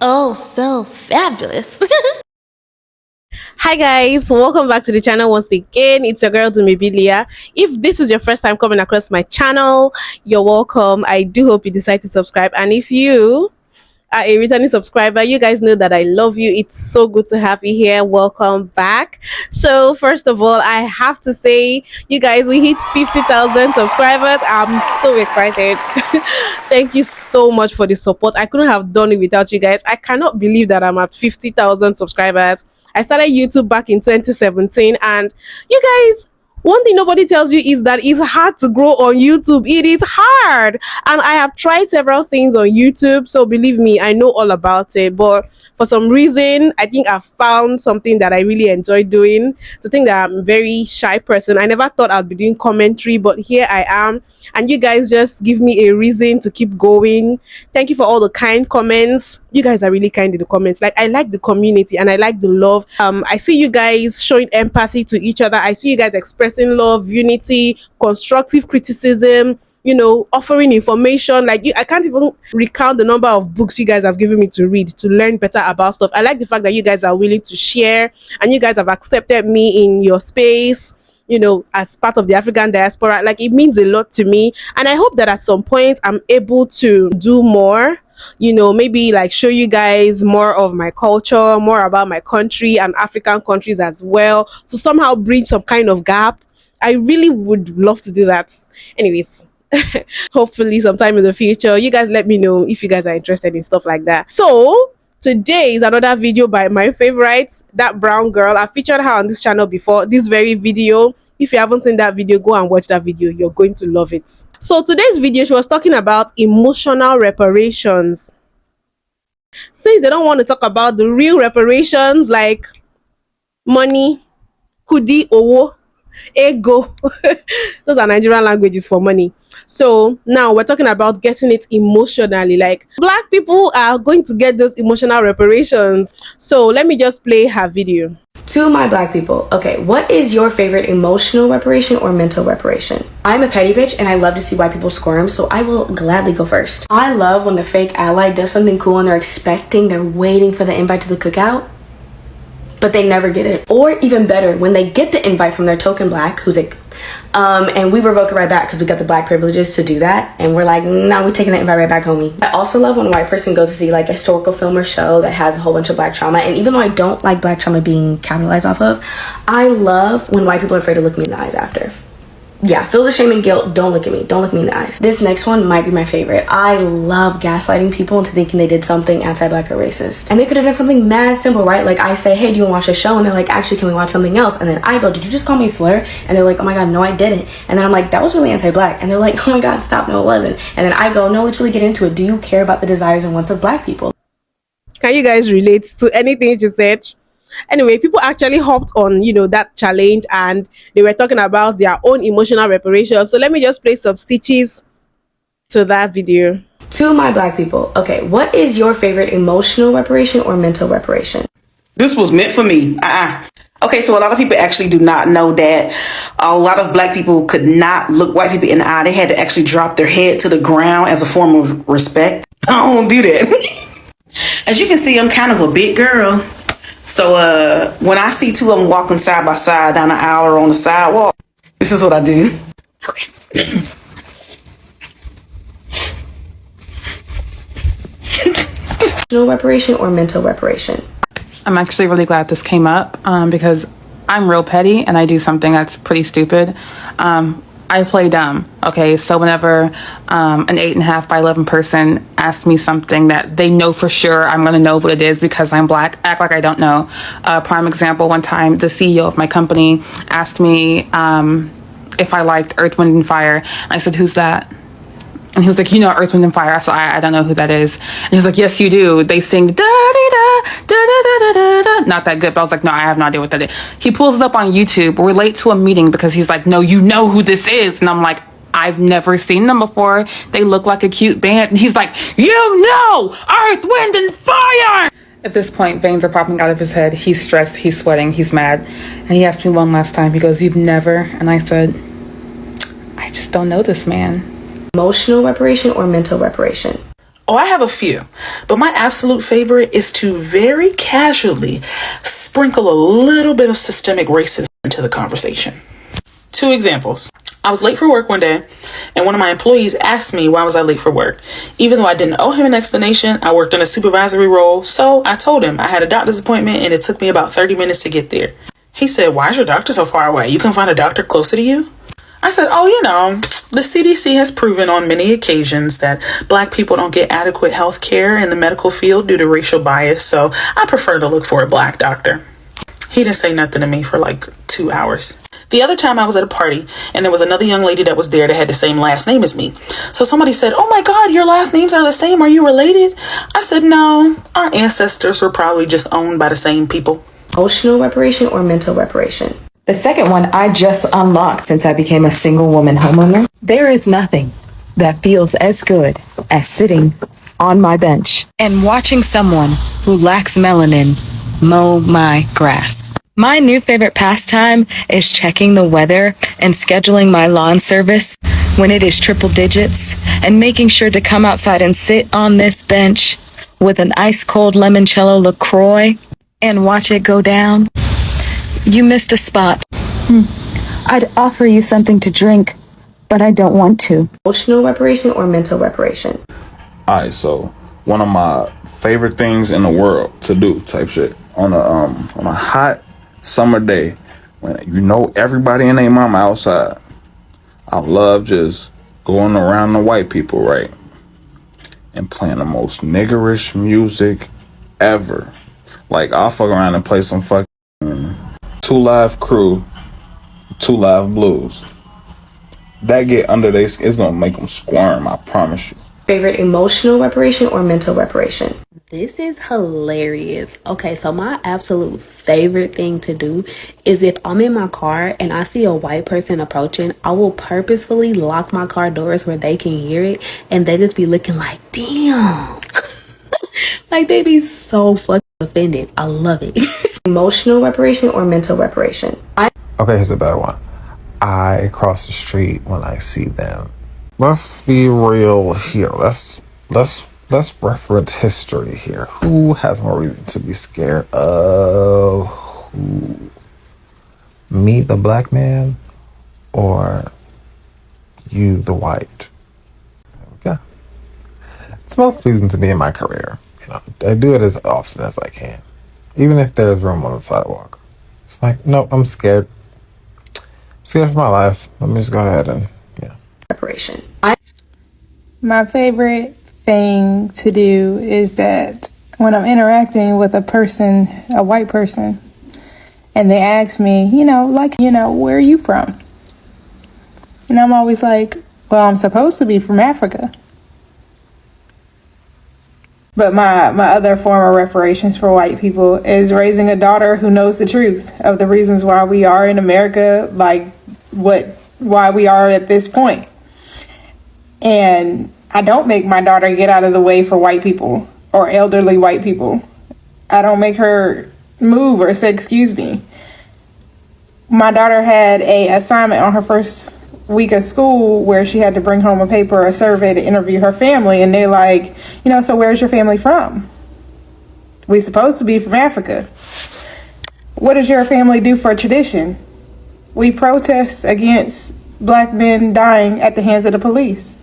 Oh, so fabulous. Hi guys, welcome back to the channel once again. It's your girl Dumebi. If this is your first time coming across my channel, you're welcome. I do hope you decide to subscribe, and if you are a returning subscriber, you guys know that I love you. It's so good to have you here. Welcome back. So first of all, I have to say, you guys, we hit 50,000 subscribers. I'm so excited. Thank you so much for the support. I couldn't have done it without you guys. I cannot believe that I'm at 50,000 subscribers. I started YouTube back in 2017, and you guys, one thing nobody tells you is that it's hard to grow on YouTube. It is hard, and I have tried several things on YouTube, so believe me, I know all about it. But for some reason, I think I've found something that I really enjoy doing. To think that I'm a very shy person, I never thought I'd be doing commentary, but here I am, and you guys just give me a reason to keep going. Thank you for all the kind comments. You guys are really kind in the comments. Like, I like the community and I like the love. I see you guys showing empathy to each other. I see you guys expressing love, unity, constructive criticism, you know, offering information. Like, I can't even recount the number of books you guys have given me to read to learn better about stuff. I like the fact that you guys are willing to share, and you guys have accepted me in your space, you know, as part of the African diaspora. Like, it means a lot to me, and I hope that at some point I'm able to do more, you know, maybe like show you guys more of my culture, more about my country and African countries as well, to somehow bridge some kind of gap. I really would love to do that. Anyways, hopefully sometime in the future, you guys let me know if you guys are interested in stuff like that. So today is another video by my favorite, that brown girl. I featured her on this channel before, this very video. If you haven't seen that video, go and watch that video. You're going to love it. So today's video, she was talking about emotional reparations. Since they don't want to talk about the real reparations like money, kudi, owo, ego. Those are Nigerian languages for money. So now we're talking about getting it emotionally. Like, black people are going to get those emotional reparations. So let me just play her video. To my black people, okay, what is your favorite emotional reparation or mental reparation? I'm a petty bitch and I love to see white people squirm, so I will gladly go first. I love when the fake ally does something cool and they're waiting for the invite to the cookout, but they never get it. Or even better, when they get the invite from their token black, who's like, and we revoke it right back because we got the black privileges to do that, and we're like, nah, we're taking the invite right back, homie. I also love when a white person goes to see like a historical film or show that has a whole bunch of black trauma, and even though I don't like black trauma being capitalized off of, I love when white people are afraid to look me in the eyes after. Yeah, feel the shame and guilt. Don't look at me. Don't look me in the eyes. This next one might be my favorite. I love gaslighting people into thinking they did something anti-black or racist. And they could have done something mad simple, right? Like, I say, hey, do you want to watch a show? And they're like, actually, can we watch something else? And then I go, did you just call me a slur? And they're like, oh my God, no, I didn't. And then I'm like, that was really anti-black. And they're like, oh my God, stop, no, it wasn't. And then I go, no, let's really get into it. Do you care about the desires and wants of black people? Can you guys relate to anything she said? Anyway, people actually hopped on, you know, that challenge, and they were talking about their own emotional reparations. So let me just play some stitches to that video. To my black people, okay, what is your favorite emotional reparation or mental reparation? This was meant for me. Okay, so a lot of people actually do not know that a lot of black people could not look white people in the eye. They had to actually drop their head to the ground as a form of respect. I don't do that. As you can see, I'm kind of a big girl. So when I see two of them walking side by side down the aisle or on the sidewalk, this is what I do. Okay. Emotional reparation or mental reparation? I'm actually really glad this came up because I'm real petty and I do something that's pretty stupid. I play dumb. Okay, so whenever an 8.5 by 11 person asks me something that they know for sure I'm gonna know what it is because I'm black, act like I don't know. Prime example, one time the CEO of my company asked me if I liked Earth, Wind, and Fire. And I said, who's that? And he was like, you know Earth, Wind, and Fire. So I don't know who that is. And he was like, yes, you do. They sing da-dee-da, da-da-da-da-da-da. Not that good, but I was like, no, I have no idea what that is. He pulls it up on YouTube. We're late to a meeting because he's like, no, you know who this is. And I'm like, I've never seen them before. They look like a cute band. And he's like, you know Earth, Wind, and Fire. At this point, veins are popping out of his head. He's stressed, he's sweating, he's mad. And he asked me one last time, he goes, you've never? And I said, I just don't know this man. Emotional reparation or mental reparation? Oh, I have a few, but my absolute favorite is to very casually sprinkle a little bit of systemic racism into the conversation. 2 examples. I was late for work one day, and one of my employees asked me why was I late for work. Even though I didn't owe him an explanation, I worked in a supervisory role, so I told him I had a doctor's appointment and it took me about 30 minutes to get there. He said, "Why is your doctor so far away? You can find a doctor closer to you?" I said, "Oh, the CDC has proven on many occasions that Black people don't get adequate health care in the medical field due to racial bias, so I prefer to look for a Black doctor." He didn't say nothing to me for like 2 hours. The other time I was at a party and there was another young lady that was there that had the same last name as me. So somebody said, "Oh my God, your last names are the same. Are you related?" I said, "No, our ancestors were probably just owned by the same people." Emotional reparation or mental reparation? The second one I just unlocked since I became a single woman homeowner. There is nothing that feels as good as sitting on my bench and watching someone who lacks melanin mow my grass. My new favorite pastime is checking the weather and scheduling my lawn service when it is triple digits and making sure to come outside and sit on this bench with an ice cold limoncello LaCroix and watch it go down. You missed a spot. I'd offer you something to drink, but I don't want to. Emotional reparation or mental reparation? Alright, so one of my favorite things in the world to do type shit on a hot summer day when everybody and their mama outside. I love just going around the white people, right? And playing the most niggerish music ever. Like, I'll fuck around and play some fucking 2 Live Crew, 2 Live Blues. That get under their skin, it's gonna make them squirm, I promise you. Favorite emotional reparation or mental reparation? This is hilarious. Okay, so my absolute favorite thing to do is if I'm in my car and I see a white person approaching, I will purposefully lock my car doors where they can hear it and they just be looking like, damn. Like they be so fucking offended. I love it. Emotional reparation or mental reparation? Okay, here's a better one. I cross the street when I see them. Let's be real here. Let's reference history here. Who has more reason to be scared of who? Me, the Black man, or you, the white? There we go. It's most pleasing to me in my career. I do it as often as I can, even if there's room on the sidewalk. It's like, no, I'm scared. Scared for my life. Let me just go ahead and Reparation. My favorite thing to do is that when I'm interacting with a person, a white person, and they ask me, where are you from? And I'm always like, well, I'm supposed to be from Africa. But my other form of reparations for white people is raising a daughter who knows the truth of the reasons why we are in America, why we are at this point. And I don't make my daughter get out of the way for white people or elderly white people. I don't make her move or say, excuse me. My daughter had an assignment on her first week of school where she had to bring home a paper or a survey to interview her family. And they're like, so where's your family from? We supposed to be from Africa. What does your family do for a tradition? We protest against Black men dying at the hands of the police.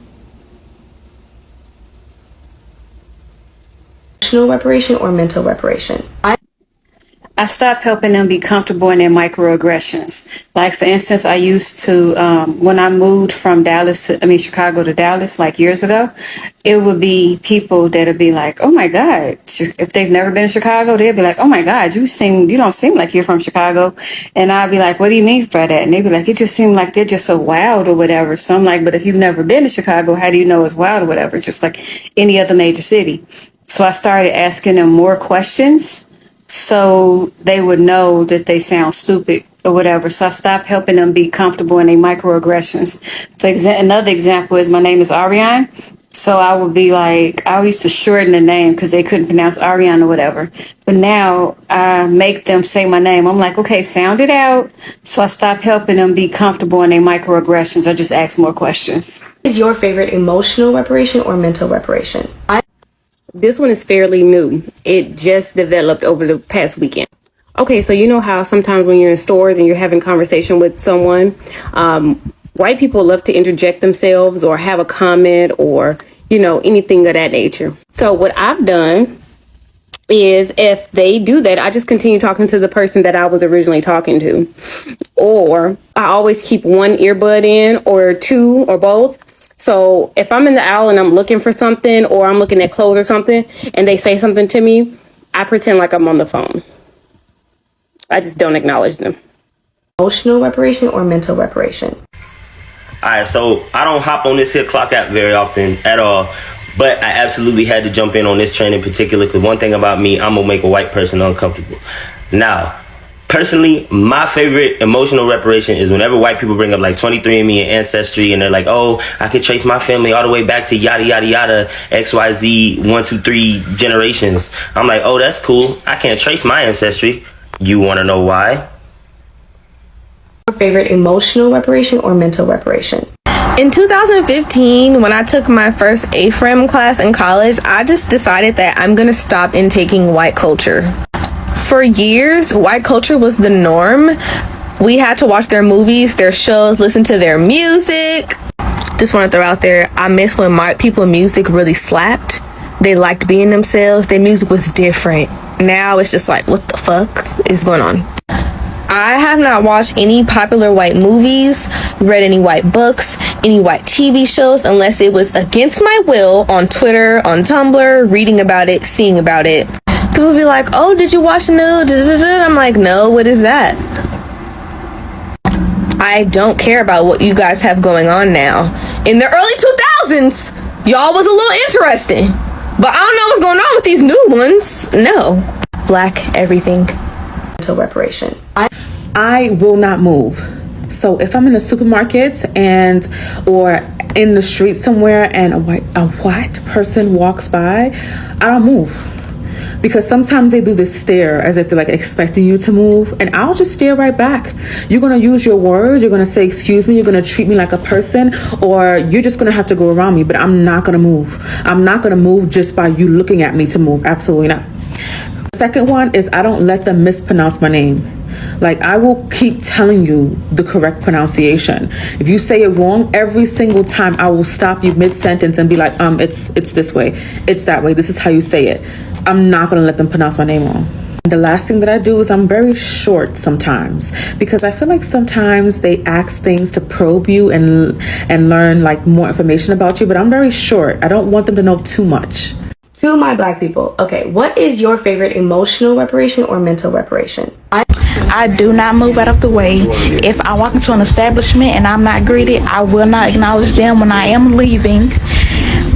Emotional reparation or mental reparation? I stopped helping them be comfortable in their microaggressions. Like, for instance, I used to, when I moved from Chicago to Dallas, like years ago, it would be people that would be like, oh my God, if they've never been to Chicago, they'd be like, oh my God, you don't seem like you're from Chicago. And I'd be like, what do you mean by that? And they'd be like, it just seemed like they're just so wild or whatever. So I'm like, but if you've never been to Chicago, how do you know it's wild or whatever? It's just like any other major city. So I started asking them more questions so they would know that they sound stupid or whatever. So I stopped helping them be comfortable in their microaggressions. Another example is my name is Ariane. So I would be like, I used to shorten the name because they couldn't pronounce Ariana or whatever. But now I make them say my name. I'm like, okay, sound it out. So I stopped helping them be comfortable in their microaggressions. I just ask more questions. What is your favorite emotional reparation or mental reparation? This one is fairly new. It just developed over the past weekend. Okay, so you know how sometimes when you're in stores and you're having conversation with someone, white people love to interject themselves or have a comment or, anything of that nature. So what I've done is if they do that, I just continue talking to the person that I was originally talking to. Or I always keep one earbud in or two or both. So if I'm in the aisle and I'm looking for something or I'm looking at clothes or something and they say something to me, I pretend like I'm on the phone. I just don't acknowledge them. Emotional reparation or mental reparation? Alright, so I don't hop on this here clock app very often at all, but I absolutely had to jump in on this train in particular because one thing about me, I'm gonna make a white person uncomfortable. Now, personally, my favorite emotional reparation is whenever white people bring up like 23andMe and Ancestry and they're like, oh, I could trace my family all the way back to yada, yada, yada, XYZ, 1, 2, 3 generations. I'm like, oh, that's cool. I can't trace my ancestry. You want to know why? Your favorite emotional reparation or mental reparation? In 2015, when I took my first AFRAM class in college, I just decided that I'm gonna stop in taking white culture. For years, white culture was the norm. We had to watch their movies, their shows, listen to their music. Just want to throw out there, I miss when white people music really slapped. They liked being themselves. Their music was different. Now it's just like, what the fuck is going on? I have not watched any popular white movies, read any white books, any white TV shows, unless it was against my will on Twitter, on Tumblr, reading about it, seeing about it. People be like, oh, did you watch the new? I'm like, no, what is that? I don't care about what you guys have going on now. In the early 2000s, y'all was a little interesting. But I don't know what's going on with these new ones. No. Black everything. Mental reparation. I will not move. So if I'm in a supermarket or in the street somewhere and a white person walks by, I don't move. Because sometimes they do this stare as if they're like expecting you to move, and I'll just stare right back. You're gonna use your words, you're gonna say excuse me, you're gonna treat me like a person, or you're just gonna have to go around me, but I'm not gonna move. I'm not gonna move just by you looking at me to move. Absolutely not. The second one is I don't let them mispronounce my name. Like, I will keep telling you the correct pronunciation. If you say it wrong, every single time I will stop you mid-sentence and be like, it's this way, it's that way, this is how you say it. I'm not gonna let them pronounce my name wrong. The last thing that I do is I'm very short sometimes, because I feel like sometimes they ask things to probe you and learn like more information about you, but I'm very short. I don't want them to know too much. To my black people, okay, what is your favorite emotional reparation or mental reparation? I do not move out of the way. If I walk into an establishment and I'm not greeted, I will not acknowledge them when I am leaving.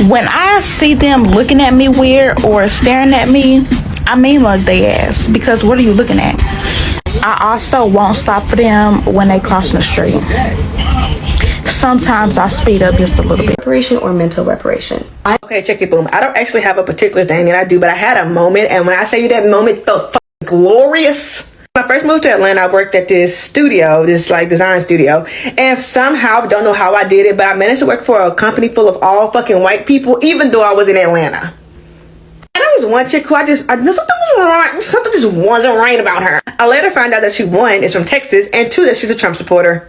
When I see them looking at me weird or staring at me, I mean like they ass, because what are you looking at? I also won't stop for them when they cross the street. Sometimes I speed up just a little bit. Reparation or mental reparation? Okay, check it, boom. I don't actually have a particular thing that I do, but I had a moment, and when I say you that moment felt glorious. When I first moved to Atlanta, I worked at this studio, this like design studio, and somehow, don't know how I did it, but I managed to work for a company full of all fucking white people, even though I was in Atlanta. And there was one chick who I knew something was wrong. Something just wasn't right about her. I later found out that she, one, is from Texas, and two, that she's a Trump supporter.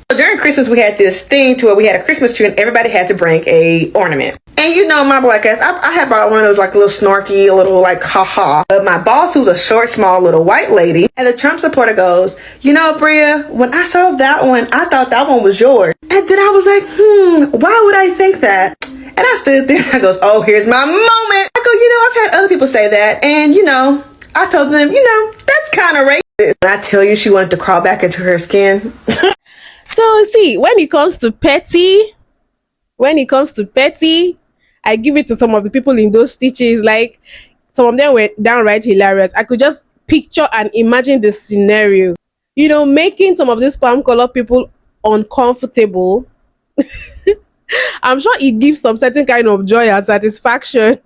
During Christmas, we had this thing to where we had a Christmas tree and everybody had to bring a ornament. And you know, my black ass, I had brought one of those like a little snarky, a little like haha. But my boss, who's a short, small little white lady, and the Trump supporter goes, you know, Bria, when I saw that one, I thought that one was yours. And then I was like, why would I think that? And I stood there and I goes, oh, here's my moment. I go, you know, I've had other people say that. And, you know, I told them, you know, that's kind of racist. And I tell you, she wanted to crawl back into her skin. So see, when it comes to petty, I give it to some of the people in those stitches. Like, some of them were downright hilarious. I could just picture and imagine the scenario, you know, making some of these palm color people uncomfortable. I'm sure it gives some certain kind of joy and satisfaction.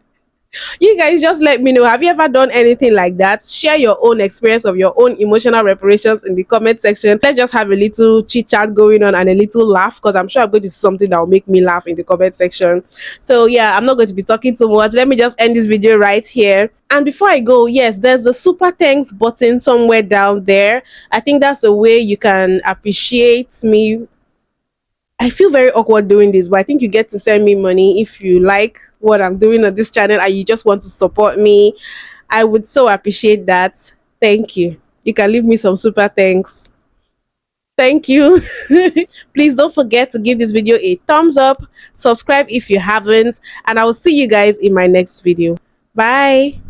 You guys just let me know, have you ever done anything like that? Share your own experience of your own emotional reparations in the comment section. Let's just have a little chit chat going on and a little laugh, because I'm sure I'm going to see something that will make me laugh in the comment section. So yeah, I'm not going to be talking too much. Let me just end this video right here. And before I go, yes, there's the super thanks button somewhere down there. I think that's a way you can appreciate me. I feel very awkward doing this, but I think you get to send me money if you like what I'm doing on this channel and you just want to support me. I would so appreciate that. Thank you. You can leave me some super thanks. Thank you. Please don't forget to give this video a thumbs up, subscribe if you haven't, and I will see you guys in my next video. Bye.